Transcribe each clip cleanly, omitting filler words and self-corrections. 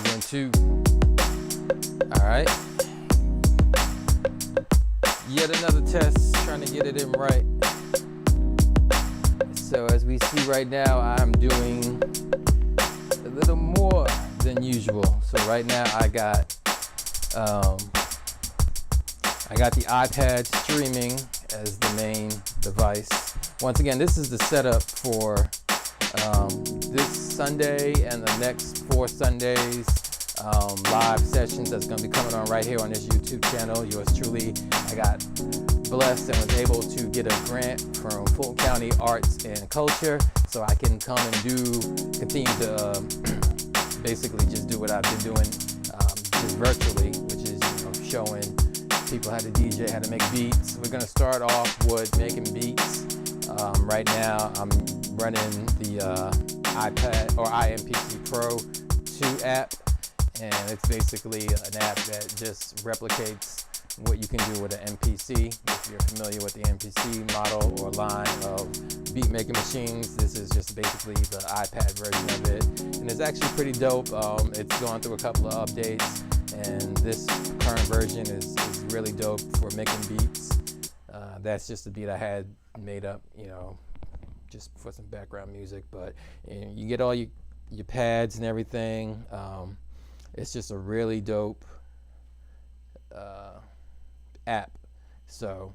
2, 1, 2. All right. Yet another test, trying to get it in right. So as we see right now, I'm doing a little more than usual. So right now I got the iPad streaming as the main device. Once again, this is the setup for this Sunday and the next 4 Sundays live sessions that's going to be coming on right here on this YouTube channel. Yours truly, I got blessed and was able to get a grant from Fulton County Arts and Culture, so I can come and continue to basically just do what I've been doing just virtually, which is showing people how to DJ, how to make beats. We're going to start off with making beats. Right now I'm running the iPad or IMPC Pro 2 app, and it's basically an app that just replicates what you can do with an MPC. If you're familiar with the MPC model or line of beat making machines, this is just basically the iPad version of it, and it's actually pretty dope. It's gone through a couple of updates, and this current version is really dope for making beats. That's just a beat I had made up, just for some background music, but you get all your pads and everything. It's just a really dope app. So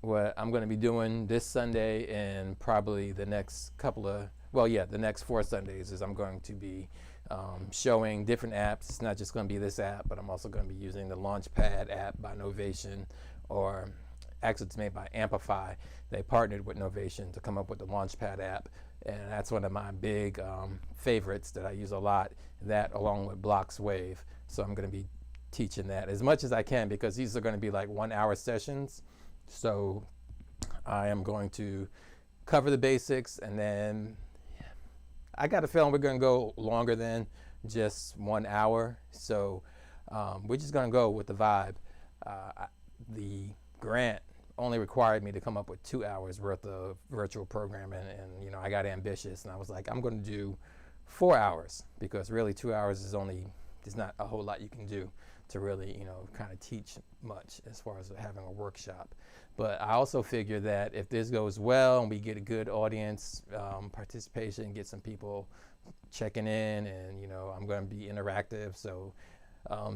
what I'm going to be doing this Sunday and probably the next the next 4 Sundays is I'm going to be showing different apps. It's not just going to be this app, but I'm also going to be using the Launchpad app by Novation, or actually it's made by Amplify. They partnered with Novation to come up with the Launchpad app, and that's one of my big favorites that I use a lot, that along with Block's Wave. So I'm going to be teaching that as much as I can, because these are going to be like 1-hour sessions. So I am going to cover the basics, and then I got a feeling we're going to go longer than just 1 hour. So we're just going to go with the vibe. The grant only required me to come up with 2 hours worth of virtual programming, and I got ambitious, and I was like, I'm going to do 4 hours, because really 2 hours there's not a whole lot you can do to really kind of teach much as far as having a workshop. But I also figure that if this goes well and we get a good audience participation, get some people checking in, and I'm going to be interactive, so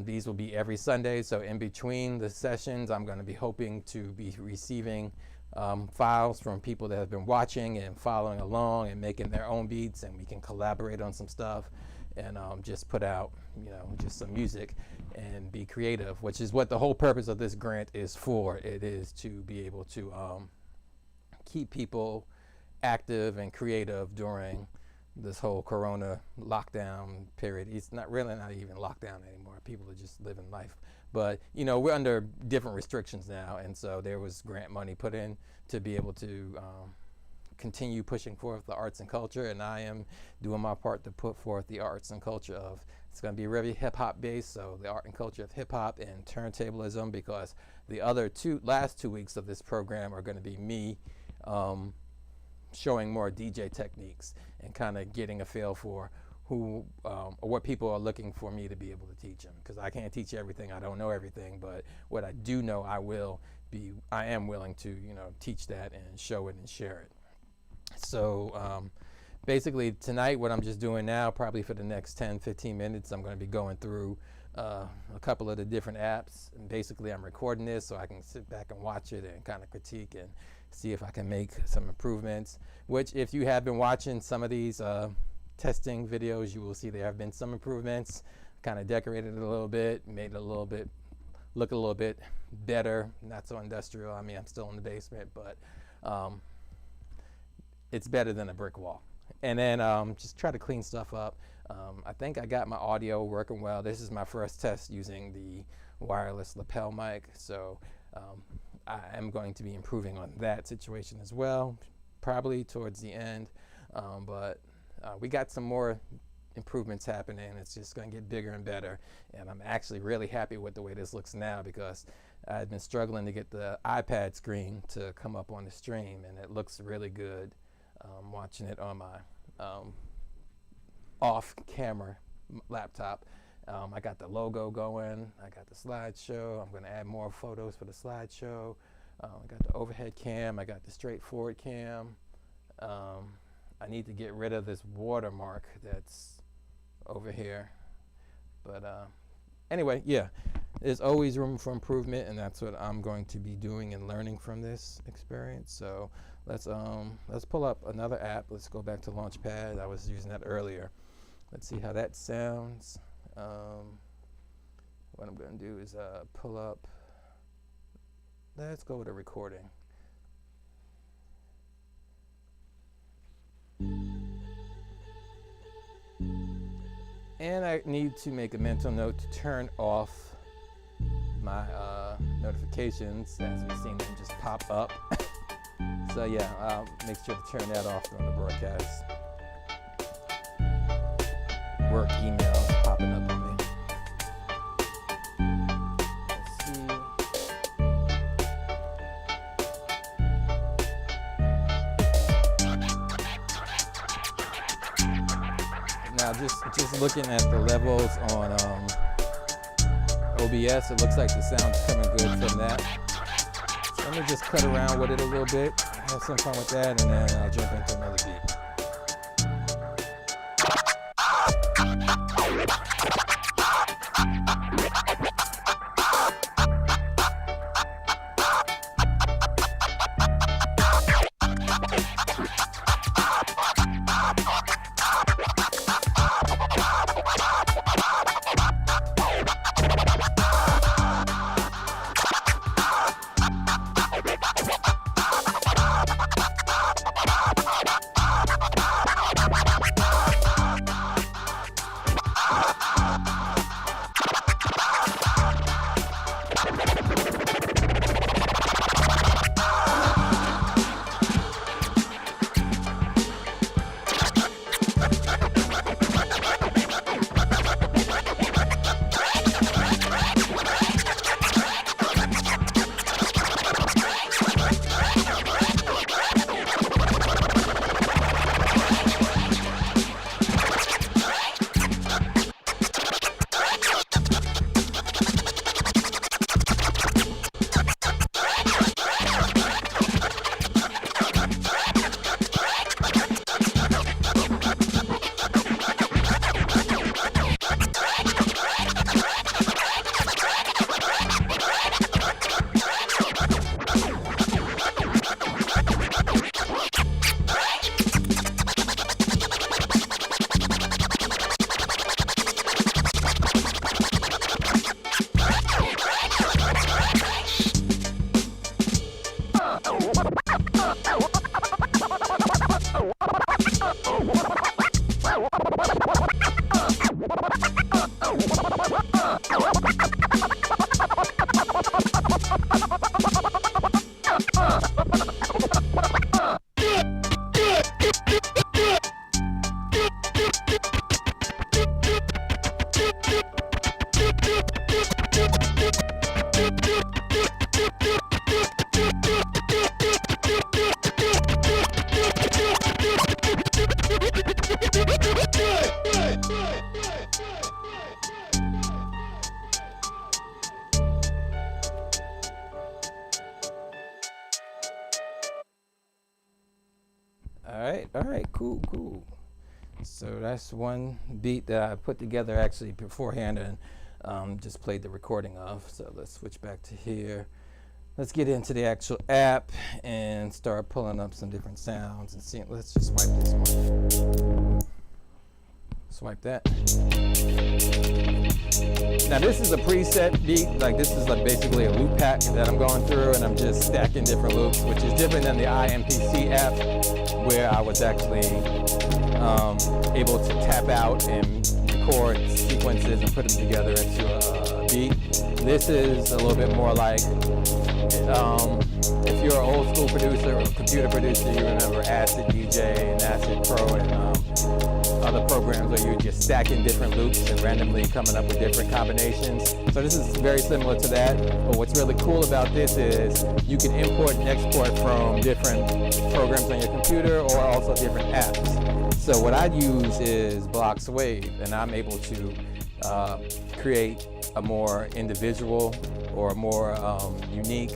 these will be every Sunday. So in between the sessions, I'm going to be hoping to be receiving files from people that have been watching and following along and making their own beats, and we can collaborate on some stuff and just put out just some music and be creative, which is what the whole purpose of this grant is for. It is to be able to keep people active and creative during this whole Corona lockdown period. It's not even lockdown anymore. People are just living life. But we're under different restrictions now, and so there was grant money put in to be able to continue pushing forth the arts and culture, and I am doing my part to put forth the arts and culture of, it's going to be really hip-hop based, so the art and culture of hip-hop and turntablism, because the last 2 weeks of this program are going to be me showing more DJ techniques and kind of getting a feel for who or what people are looking for me to be able to teach them, because I can't teach everything. I don't know everything, but what I do know, I am willing to teach that and show it and share it. So basically tonight, what I'm just doing now, probably for the next 10-15 minutes, I'm going to be going through a couple of the different apps, and basically I'm recording this so I can sit back and watch it and kind of critique and see if I can make some improvements, which if you have been watching some of these testing videos, you will see there have been some improvements. Kind of decorated it a little bit, made it look a little bit better, not so industrial. I mean, I'm still in the basement, but it's better than a brick wall. And then just try to clean stuff up. I think I got my audio working well. This is my first test using the wireless lapel mic, so I am going to be improving on that situation as well, probably towards the end. But we got some more improvements happening. It's just going to get bigger and better, and I'm actually really happy with the way this looks now, because I've been struggling to get the iPad screen to come up on the stream, and it looks really good watching it on my off-camera laptop. I got the logo going. I got the slideshow. I'm going to add more photos for the slideshow. I got the overhead cam. I got the straightforward cam. I need to get rid of this watermark that's over here. But anyway, yeah, there's always room for improvement, and that's what I'm going to be doing and learning from this experience. So let's pull up another app. Let's go back to Launchpad. I was using that earlier. Let's see how that sounds. What I'm going to do is pull up. Let's go with a recording. And I need to make a mental note to turn off my notifications, as we've seen them just pop up. So yeah, I'll make sure to turn that off during the broadcast. Work emails popping up on me. Let's see. Now just looking at the levels on OBS, it looks like the sound's coming good from that. So let me just cut around with it a little bit, have some fun with that, and then I'll jump into another beat. All right, cool. So that's one beat that I put together actually beforehand and just played the recording of. So let's switch back to here. Let's get into the actual app and start pulling up some different sounds and seeing. Let's just swipe this one. Swipe that. Now this is a preset beat, like this is like basically a loop pack that I'm going through, and I'm just stacking different loops, which is different than the IMPC app, where I was actually able to tap out and record sequences and put them together into a beat. This is a little bit more like, if you're an old school producer or computer producer, you remember Acid DJ and Acid Pro and other programs where you're just stacking different loops and randomly coming up with different combinations. So this is very similar to that, but what's really cool about this is you can import and export from different programs on your computer or also different apps. So what I use is Bloxwave, and I'm able to create a more individual or a more unique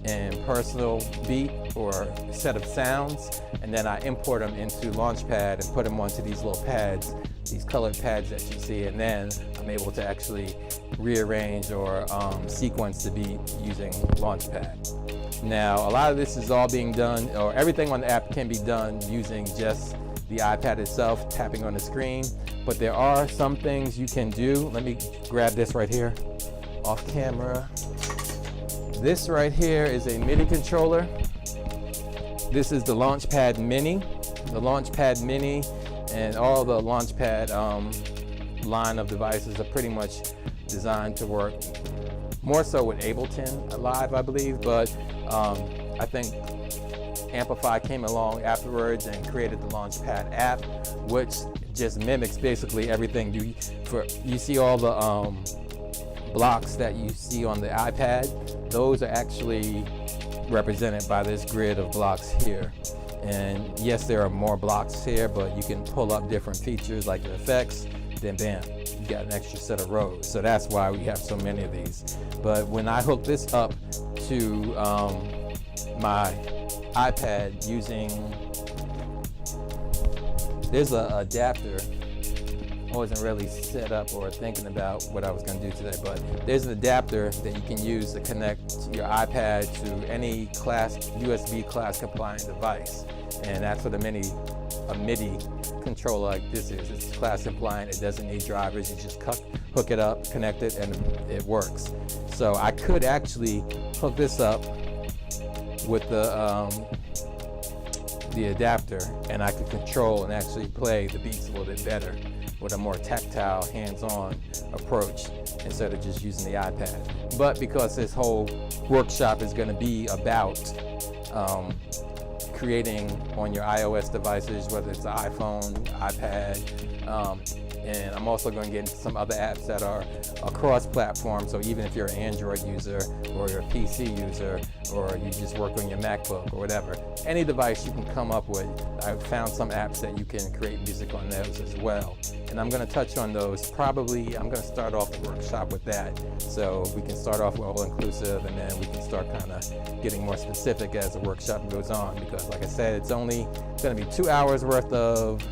and personal beat or set of sounds, and then I import them into Launchpad and put them onto these little pads, these colored pads that you see, and then I'm able to actually rearrange or sequence the beat using Launchpad. Now, a lot of this is all being done, or everything on the app can be done using just the iPad itself, tapping on the screen, but there are some things you can do. Let me grab this right here, off camera. This right here is a MIDI controller. This is the Launchpad Mini. The Launchpad Mini and all the Launchpad line of devices are pretty much designed to work more so with Ableton Live, I believe, but I think Amplify came along afterwards and created the Launchpad app, which just mimics basically everything. You see all the blocks that you see on the iPad, those are actually represented by this grid of blocks here. And yes, there are more blocks here, but you can pull up different features like the effects, then bam, you got an extra set of rows. So that's why we have so many of these. But when I hook this up to my iPad using, there's an adapter. I wasn't really set up or thinking about what I was going to do today, but there's an adapter that you can use to connect your iPad to any USB class compliant device, and that's what a MIDI controller like this is. It's class compliant. It doesn't need drivers. You just hook it up, connect it, and it works. So I could actually hook this up with the adapter, and I could control and actually play the beats a little bit better with a more tactile, hands-on approach instead of just using the iPad. But because this whole workshop is going to be about creating on your iOS devices, whether it's the iPhone, iPad, and I'm also going to get into some other apps that are cross-platform. So even if you're an Android user or you're a PC user or you just work on your MacBook or whatever, any device you can come up with, I've found some apps that you can create music on those as well. And I'm going to touch on those. Probably I'm going to start off the workshop with that. So we can start off with all-inclusive, and then we can start kind of getting more specific as the workshop goes on, because like I said, it's only going to be 2 hours worth of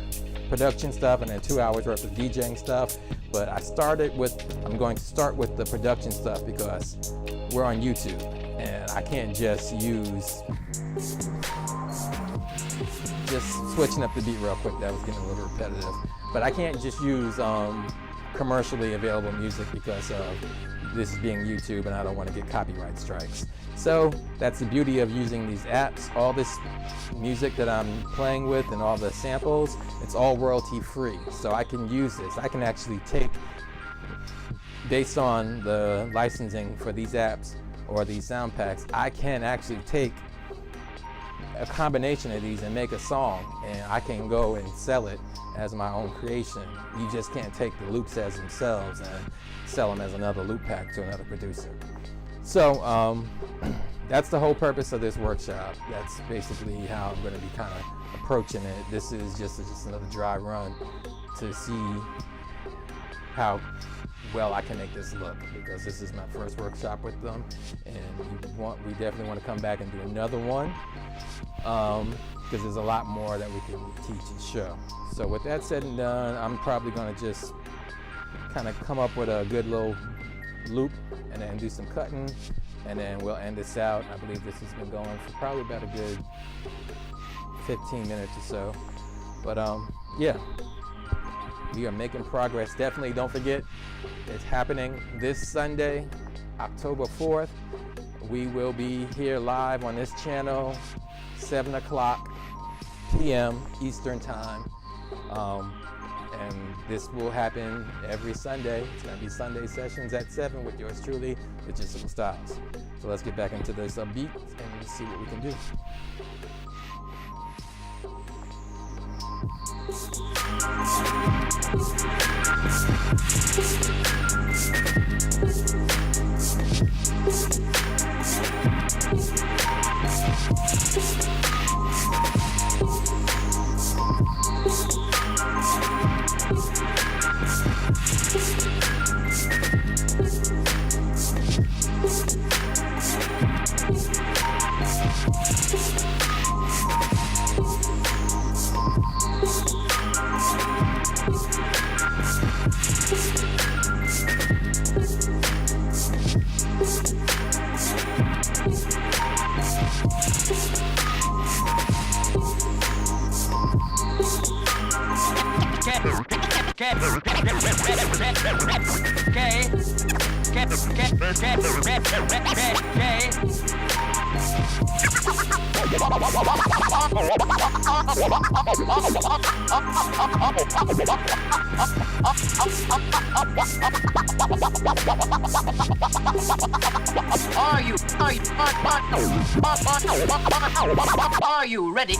production stuff and then 2 hours worth of DJing stuff. But I'm going to start with the production stuff because we're on YouTube and I can't just switching up the beat real quick, that was getting a little repetitive, but I can't just use commercially available music because this is being YouTube and I don't want to get copyright strikes. So that's the beauty of using these apps. All this music that I'm playing with and all the samples, it's all royalty free. So I can use this. I can actually take, based on the licensing for these apps or these sound packs, I can actually take a combination of these and make a song, and I can go and sell it as my own creation. You just can't take the loops as themselves and sell them as another loop pack to another producer. So that's the whole purpose of this workshop. That's basically how I'm going to be kind of approaching it. This is just another dry run to see how well I can make this look, because this is my first workshop with them, and we definitely want to come back and do another one, because there's a lot more that we can teach and show. So with that said and done, I'm probably going to just kind of come up with a good little loop and then do some cutting, and then we'll end this out. I believe this has been going for probably about a good 15 minutes or so. But yeah, we are making progress. Definitely don't forget, it's happening this Sunday, October 4th. We will be here live on this channel, 7 o'clock p.m. Eastern Time. And this will happen every Sunday. It's going to be Sunday sessions at 7 with yours truly, Logisticalstyles. So let's get back into this beat and see what we can do. Are you ready?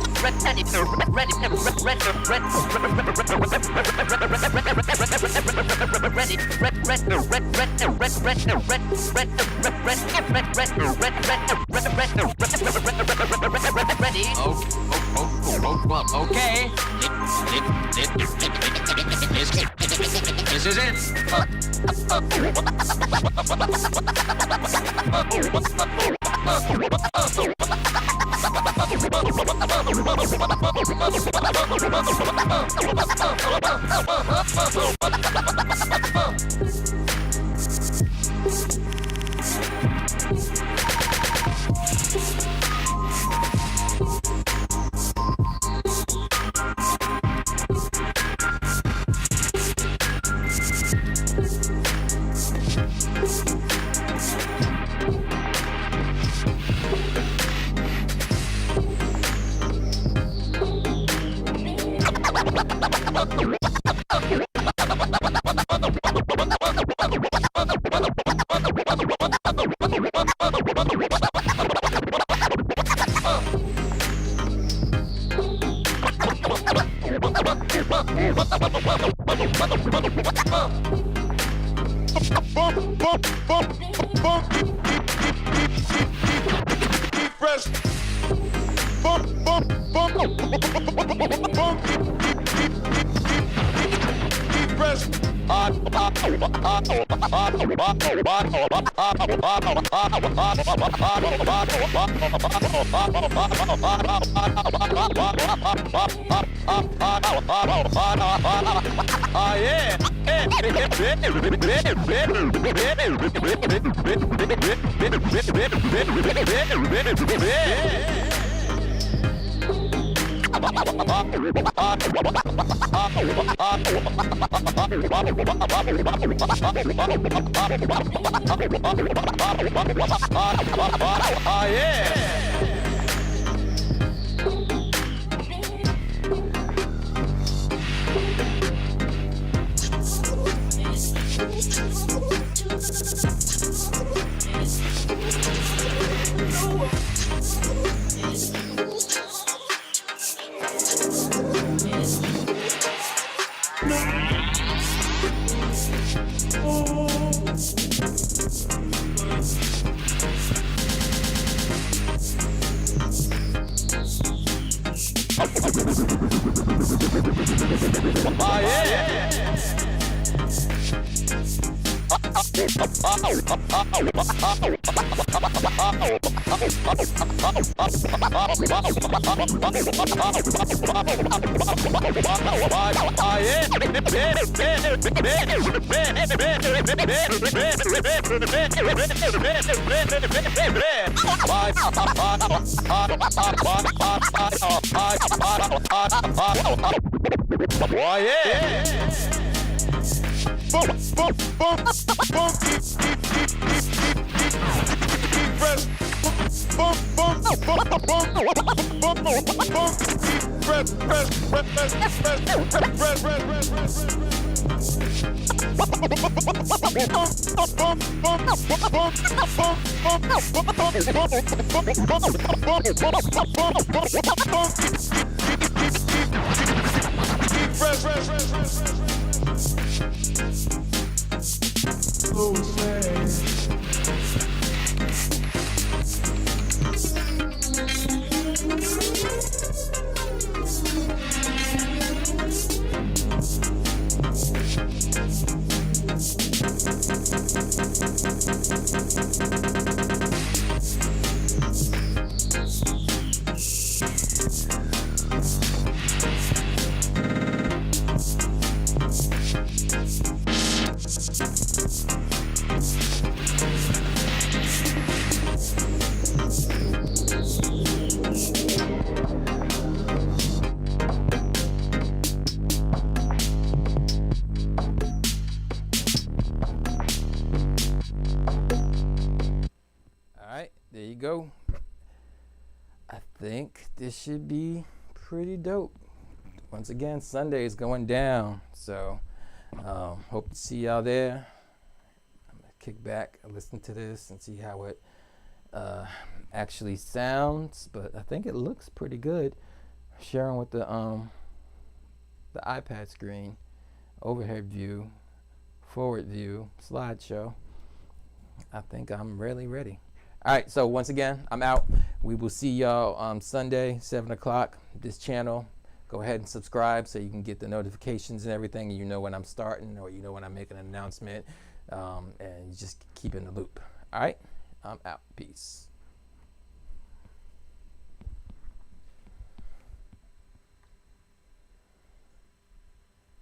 Okay. This is it. there you go. I think this should be pretty dope. Once again, Sunday is going down, so hope to see y'all there. I'm gonna kick back and listen to this and see how it actually sounds, but I think it looks pretty good. Sharing with the iPad screen, overhead view, forward view, slideshow. I think I'm really ready. All right, so once again, I'm out. We will see y'all on Sunday, 7 o'clock, this channel. Go ahead and subscribe so you can get the notifications and everything, and you know when I'm starting or you know when I'm making an announcement, and you just keep in the loop. All right, I'm out. Peace.